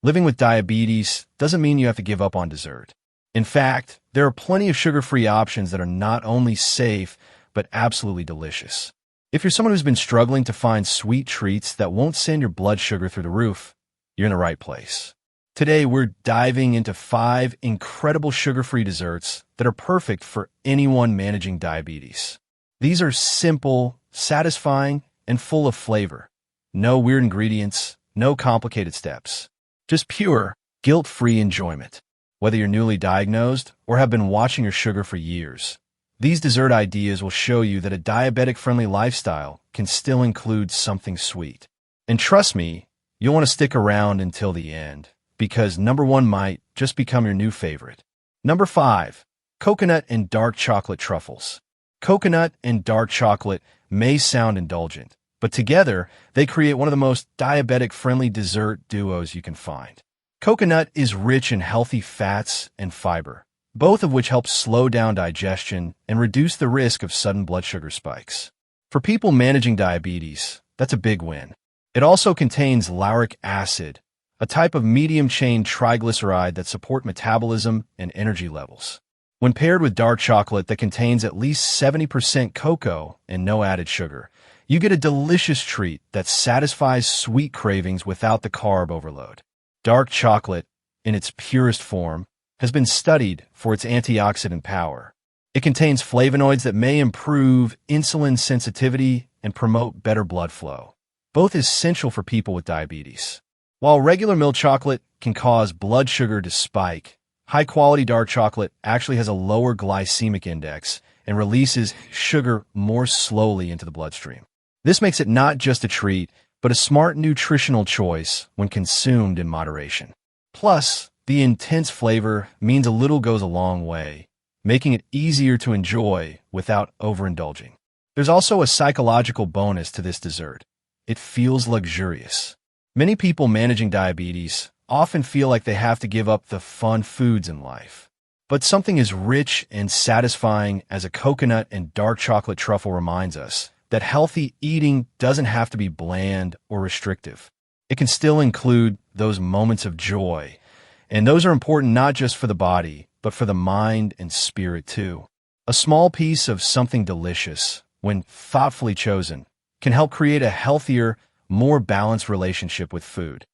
Living with diabetes doesn't mean you have to give up on dessert. In fact, there are plenty of sugar-free options that are not only safe, but absolutely delicious. If you're someone who's been struggling to find sweet treats that won't send your blood sugar through the roof, you're in the right place. Today, we're diving into 5 incredible sugar-free desserts that are perfect for anyone managing diabetes. These are simple, satisfying, and full of flavor. No weird ingredients, no complicated steps. Just pure, guilt-free enjoyment. Whether you're newly diagnosed or have been watching your sugar for years, these dessert ideas will show you that a diabetic-friendly lifestyle can still include something sweet. And trust me, you'll want to stick around until the end, because number 1 might just become your new favorite. Number 5, coconut and dark chocolate truffles. Coconut and dark chocolate may sound indulgent, but together they create one of the most diabetic-friendly dessert duos you can find. Coconut is rich in healthy fats and fiber, both of which help slow down digestion and reduce the risk of sudden blood sugar spikes. For people managing diabetes, that's a big win. It also contains lauric acid, a type of medium-chain triglyceride that support metabolism and energy levels. When paired with dark chocolate that contains at least 70% cocoa and no added sugar, you get a delicious treat that satisfies sweet cravings without the carb overload. Dark chocolate, in its purest form, has been studied for its antioxidant power. It contains flavonoids that may improve insulin sensitivity and promote better blood flow, both essential for people with diabetes. While regular milk chocolate can cause blood sugar to spike, high-quality dark chocolate actually has a lower glycemic index and releases sugar more slowly into the bloodstream. This makes it not just a treat, but a smart nutritional choice when consumed in moderation. Plus, the intense flavor means a little goes a long way, making it easier to enjoy without overindulging. There's also a psychological bonus to this dessert. It feels luxurious. Many people managing diabetes often feel like they have to give up the fun foods in life. But something as rich and satisfying as a coconut and dark chocolate truffle reminds us that healthy eating doesn't have to be bland or restrictive. It can still include those moments of joy, and those are important not just for the body, but for the mind and spirit too. A small piece of something delicious, when thoughtfully chosen, can help create a healthier, more balanced relationship with food.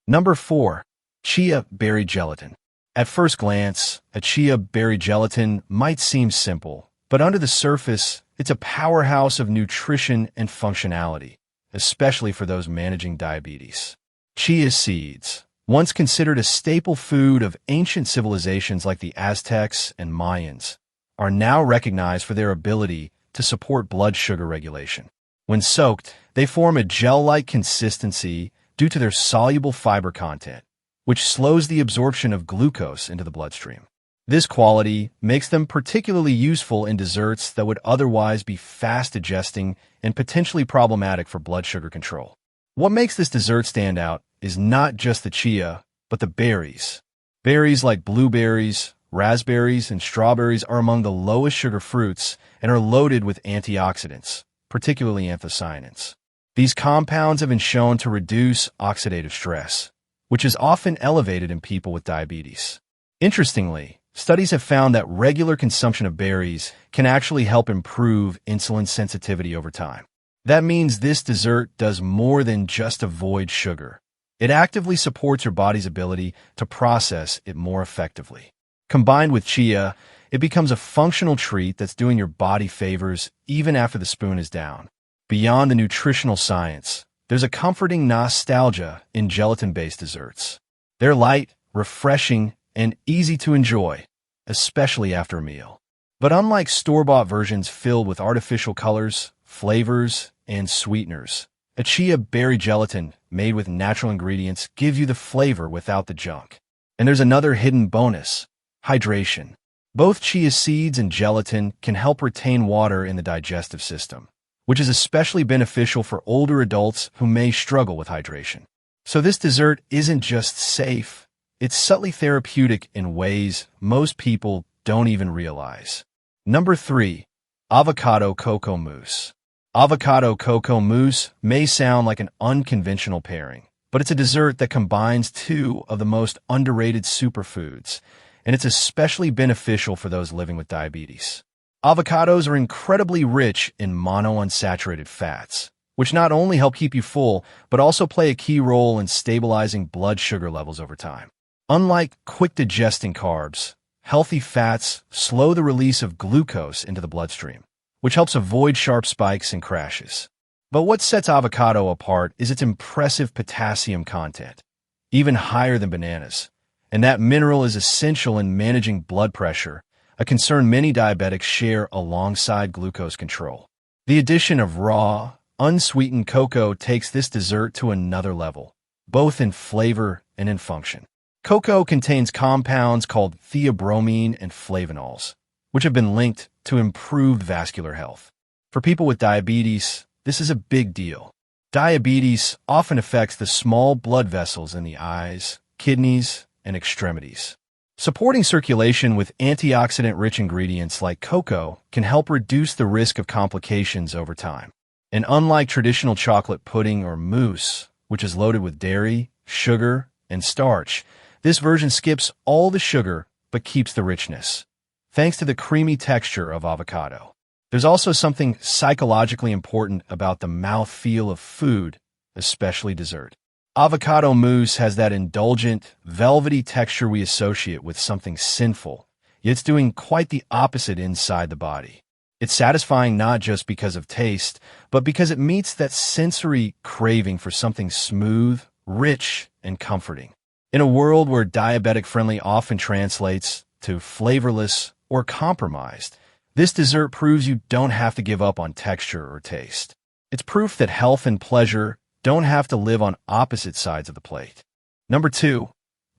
Number 4, Chia berry gelatin. At first glance, a chia berry gelatin might seem simple, but under the surface, it's a powerhouse of nutrition and functionality, especially for those managing diabetes. Chia seeds, once considered a staple food of ancient civilizations like the Aztecs and Mayans, are now recognized for their ability to support blood sugar regulation. When soaked, they form a gel-like consistency due to their soluble fiber content, which slows the absorption of glucose into the bloodstream. This quality makes them particularly useful in desserts that would otherwise be fast-digesting and potentially problematic for blood sugar control. What makes this dessert stand out is not just the chia, but the berries. Berries like blueberries, raspberries, and strawberries are among the lowest sugar fruits and are loaded with antioxidants, particularly anthocyanins. These compounds have been shown to reduce oxidative stress, which is often elevated in people with diabetes. Interestingly, studies have found that regular consumption of berries can actually help improve insulin sensitivity over time. That means this dessert does more than just avoid sugar. It actively supports your body's ability to process it more effectively. Combined with chia, it becomes a functional treat that's doing your body favors even after the spoon is down. Beyond the nutritional science, there's a comforting nostalgia in gelatin-based desserts. They're light, refreshing, and easy to enjoy, especially after a meal. But unlike store-bought versions filled with artificial colors, flavors, and sweeteners, a chia berry gelatin made with natural ingredients gives you the flavor without the junk. And there's another hidden bonus: hydration. Both chia seeds and gelatin can help retain water in the digestive system, which is especially beneficial for older adults who may struggle with hydration. So this dessert isn't just safe, it's subtly therapeutic in ways most people don't even realize. Number 3, avocado cocoa mousse. Avocado cocoa mousse may sound like an unconventional pairing, but it's a dessert that combines two of the most underrated superfoods, and it's especially beneficial for those living with diabetes. Avocados are incredibly rich in monounsaturated fats, which not only help keep you full, but also play a key role in stabilizing blood sugar levels over time. Unlike quick-digesting carbs, healthy fats slow the release of glucose into the bloodstream, which helps avoid sharp spikes and crashes. But what sets avocado apart is its impressive potassium content, even higher than bananas. And that mineral is essential in managing blood pressure, a concern many diabetics share alongside glucose control. The addition of raw, unsweetened cocoa takes this dessert to another level, both in flavor and in function. Cocoa contains compounds called theobromine and flavonols, which have been linked to improved vascular health. For people with diabetes, this is a big deal. Diabetes often affects the small blood vessels in the eyes, kidneys, and extremities. Supporting circulation with antioxidant-rich ingredients like cocoa can help reduce the risk of complications over time. And unlike traditional chocolate pudding or mousse, which is loaded with dairy, sugar, and starch, this version skips all the sugar but keeps the richness, thanks to the creamy texture of avocado. There's also something psychologically important about the mouthfeel of food, especially dessert. Avocado mousse has that indulgent, velvety texture we associate with something sinful, yet it's doing quite the opposite inside the body. It's satisfying not just because of taste, but because it meets that sensory craving for something smooth, rich, and comforting. In a world where diabetic-friendly often translates to flavorless or compromised, this dessert proves you don't have to give up on texture or taste. It's proof that health and pleasure don't have to live on opposite sides of the plate. Number 2,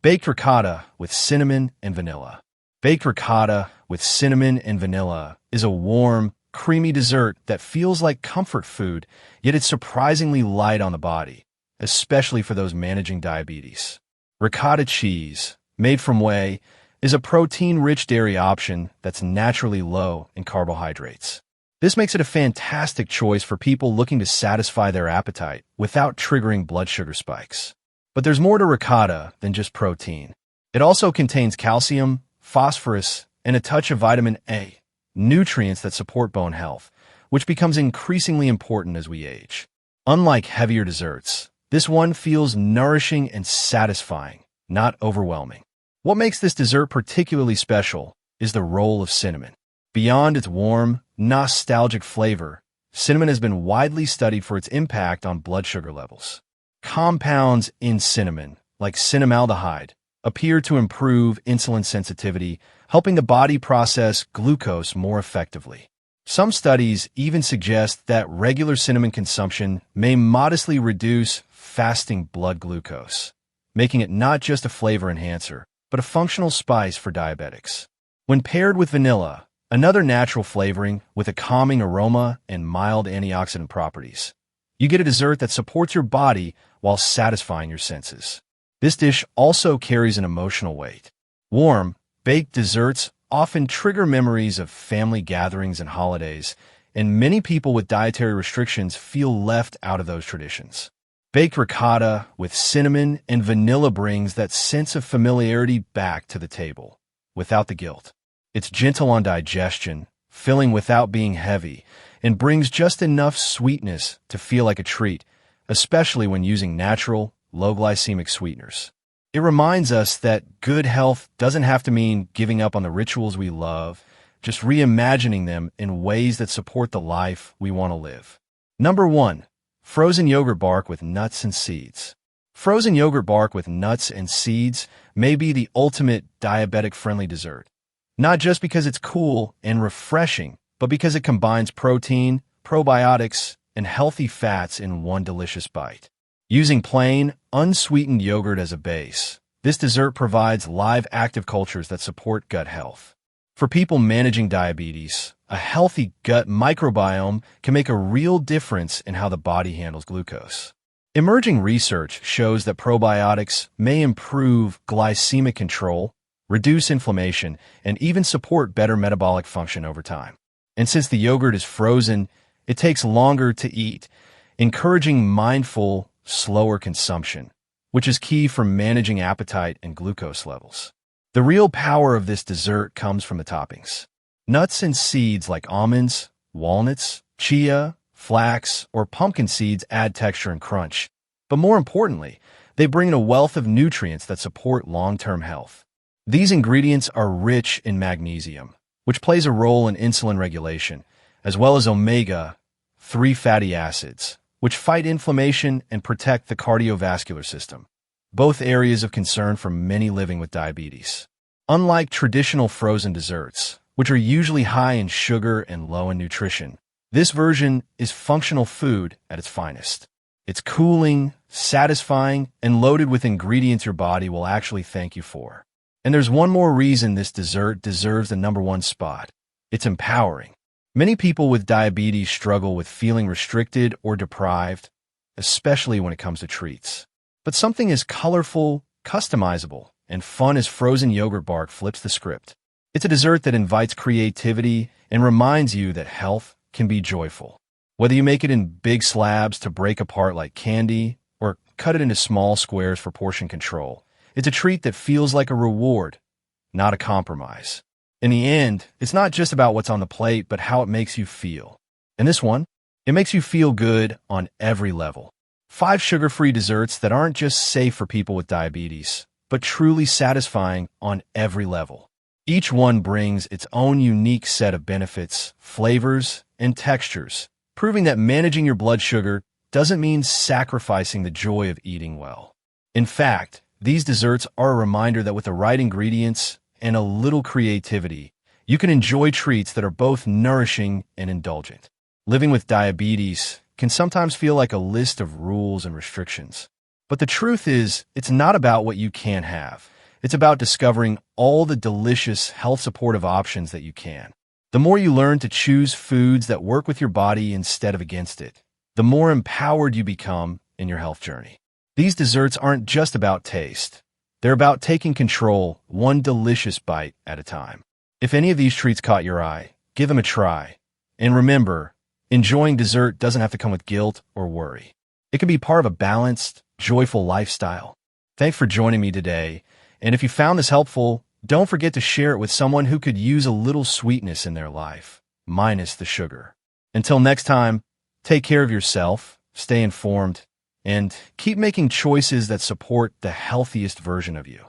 baked ricotta with cinnamon and vanilla. Baked ricotta with cinnamon and vanilla is a warm, creamy dessert that feels like comfort food, yet it's surprisingly light on the body, especially for those managing diabetes. Ricotta cheese, made from whey, is a protein-rich dairy option that's naturally low in carbohydrates. This makes it a fantastic choice for people looking to satisfy their appetite without triggering blood sugar spikes. But there's more to ricotta than just protein. It also contains calcium, phosphorus, and a touch of vitamin A, nutrients that support bone health, which becomes increasingly important as we age. Unlike heavier desserts, this one feels nourishing and satisfying, not overwhelming. What makes this dessert particularly special is the role of cinnamon. Beyond its warm, nostalgic flavor, cinnamon has been widely studied for its impact on blood sugar levels. Compounds in cinnamon, like cinnamaldehyde, appear to improve insulin sensitivity, helping the body process glucose more effectively. Some studies even suggest that regular cinnamon consumption may modestly reduce fasting blood glucose, making it not just a flavor enhancer, but a functional spice for diabetics. When paired with vanilla, another natural flavoring with a calming aroma and mild antioxidant properties, you get a dessert that supports your body while satisfying your senses. This dish also carries an emotional weight. Warm, baked desserts often trigger memories of family gatherings and holidays, and many people with dietary restrictions feel left out of those traditions. Baked ricotta with cinnamon and vanilla brings that sense of familiarity back to the table, without the guilt. It's gentle on digestion, filling without being heavy, and brings just enough sweetness to feel like a treat, especially when using natural, low-glycemic sweeteners. It reminds us that good health doesn't have to mean giving up on the rituals we love, just reimagining them in ways that support the life we want to live. Number 1. Frozen yogurt bark with nuts and seeds. Frozen yogurt bark with nuts and seeds may be the ultimate diabetic-friendly dessert. Not just because it's cool and refreshing, but because it combines protein, probiotics, and healthy fats in one delicious bite. Using plain, unsweetened yogurt as a base, this dessert provides live active cultures that support gut health. For people managing diabetes, a healthy gut microbiome can make a real difference in how the body handles glucose. Emerging research shows that probiotics may improve glycemic control, reduce inflammation, and even support better metabolic function over time. And since the yogurt is frozen, it takes longer to eat, encouraging mindful, slower consumption, which is key for managing appetite and glucose levels. The real power of this dessert comes from the toppings. Nuts and seeds like almonds, walnuts, chia, flax, or pumpkin seeds add texture and crunch. But more importantly, they bring in a wealth of nutrients that support long-term health. These ingredients are rich in magnesium, which plays a role in insulin regulation, as well as omega-3 fatty acids, which fight inflammation and protect the cardiovascular system, both areas of concern for many living with diabetes. Unlike traditional frozen desserts, which are usually high in sugar and low in nutrition, this version is functional food at its finest. It's cooling, satisfying, and loaded with ingredients your body will actually thank you for. And there's one more reason this dessert deserves the #1 spot. It's empowering. Many people with diabetes struggle with feeling restricted or deprived, especially when it comes to treats. But something as colorful, customizable, and fun as frozen yogurt bark flips the script. It's a dessert that invites creativity and reminds you that health can be joyful. Whether you make it in big slabs to break apart like candy or cut it into small squares for portion control, it's a treat that feels like a reward, not a compromise. In the end, it's not just about what's on the plate, but how it makes you feel. And this one, it makes you feel good on every level. 5 sugar-free desserts that aren't just safe for people with diabetes, but truly satisfying on every level. Each one brings its own unique set of benefits, flavors, and textures, proving that managing your blood sugar doesn't mean sacrificing the joy of eating well. In fact, these desserts are a reminder that with the right ingredients and a little creativity, you can enjoy treats that are both nourishing and indulgent. Living with diabetes can sometimes feel like a list of rules and restrictions. But the truth is, it's not about what you can't have. It's about discovering all the delicious, health-supportive options that you can. The more you learn to choose foods that work with your body instead of against it, the more empowered you become in your health journey. These desserts aren't just about taste. They're about taking control, one delicious bite at a time. If any of these treats caught your eye, give them a try. And remember, enjoying dessert doesn't have to come with guilt or worry. It can be part of a balanced, joyful lifestyle. Thanks for joining me today. And if you found this helpful, don't forget to share it with someone who could use a little sweetness in their life, minus the sugar. Until next time, take care of yourself, stay informed, and keep making choices that support the healthiest version of you.